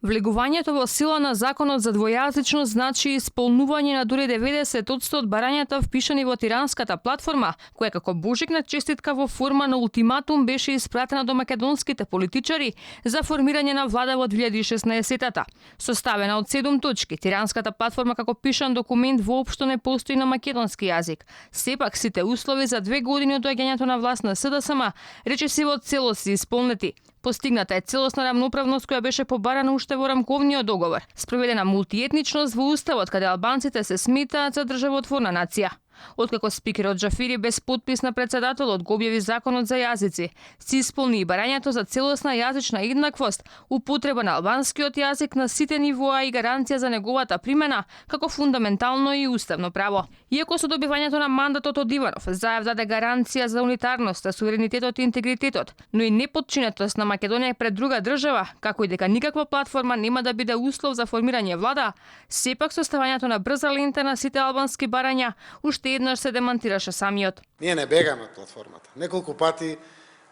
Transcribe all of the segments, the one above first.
Влегувањето во сила на законот за двојазичност значи исполнување на дури 90% од барањата впишани во Тиранската платформа, која како божикна честитка во форма на ултиматум беше испратена до македонските политичари за формирање на влада во 2016-та. Составена од 7 точки, Тиранската платформа како пишан документ воопшто не постои на македонски јазик. Сепак сите услови за 2 години од доаѓањето на власт на СДСМ рече се во целост се исполнети. Постигната е целосна рамноправност која беше побарана уште во рамковниот договор. Спроведена мултиетничност во уставот каде албанците се сметаат за државотворна нација. Откако спикерот Джафири без подпис на председателот го објави законот за јазици, се исполни и барањето за целосна јазична еднаквост, употреба на албанскиот јазик на сите нивоа и гаранција за неговата примена како фундаментално и уставно право. Иако со добивањето на мандатот од Иванов, Заев даде гаранција за унитарноста, суверенитетот и интегритетот, но и неподчинетост на Македонија пред друга држава, како и дека никаква платформа нема да биде услов за формирање влада, сепак составањето на брза лента на сите албански барања уште еднаш се демонтираше самиот. Ние не бегаме од платформата. Неколку пати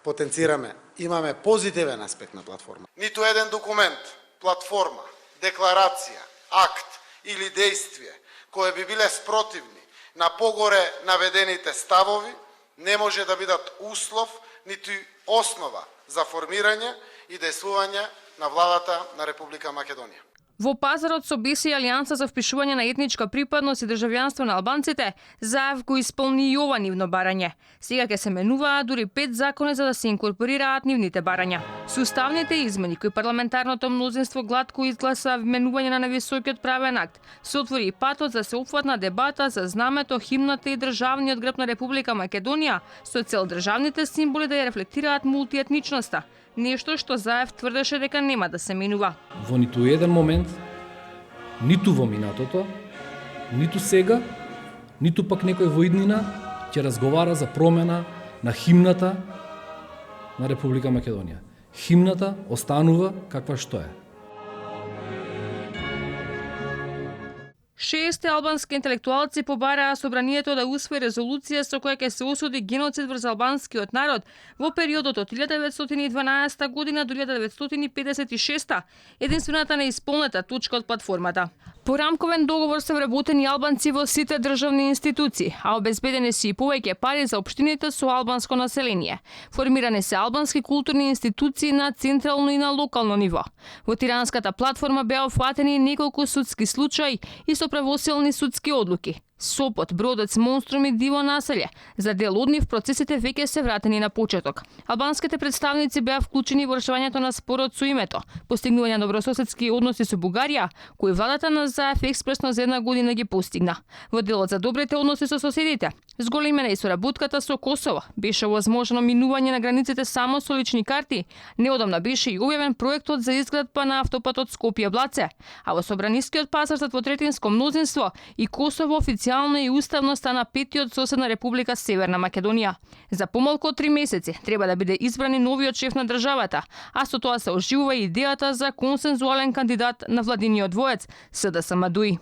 потенцираме. Имаме позитивен аспект на платформа. Ниту еден документ, платформа, декларација, акт или действие кои би биле спротивни на погоре наведените ставови не може да бидат услов ниту основа за формирање и дејствување на владата на Република Македонија. Во пазарот со БЕС и Алијанса за впишување на етничка припадност и државјанство на албанците, Заев го исполни и ова нивно барање. Сега ќе се менуваат дури 5 закони за да се инкорпорираат нивните барања. Со уставните измени кои парламентарното мнозинство гладко изгласа менување на нависокиот правен акт, се отвори и патот за сеопфатна дебата за знамето, химната и државниот грб на Република Македонија, со цел државните символи да ја рефлектираат мултиетничноста. Нешто што Заев тврдеше дека нема да се менува. Во ниту еден момент, ниту во минатото, ниту сега, ниту пак некој во иднина ќе разговара за промена на химната на Република Македонија. Химната останува каква што е. 6 албански интелектуалци побараа собранието да усвои резолуција со која ќе се осуди геноцид врз албанскиот народ во периодот од 1912 година до 1956, единствената неисполнета точка од платформата. По рамковен договор се вработени албанци во сите државни институции, а обезбедени се и повеќе пари за општините со албанско население. Формирани се албански културни институции на централно и на локално ниво. Во Тиранската платформа беа офатени неколку судски случаи и со правосилни судски одлуки. Сопот, Бродец, Монструм и Диво населје. За дел од нив процесите веќе се вратени на почеток. Албанските представници беа вклучени во решавањето на спорот со името, постигнување на добрососедски односи со Бугарија, кои владата на Заев експресно за 1 година ги постигна. Во делот за добрите односи со соседите, зголемена и соработката со Косово, беше возможно минување на границите само со лични карти. Неодамна беше и објавен проектот за изградба на автопатот Скопје-Блаце, а во собранискиот пазарот во третинско мнозинство и Косово официјално и уставно стана петиот соседна република Северна Македонија. За помалку од 3 месеци треба да биде избран новиот шеф на државата, а со тоа се оживува и идејата за консензуален кандидат на владиниот двоец СДСМ-ДУИ.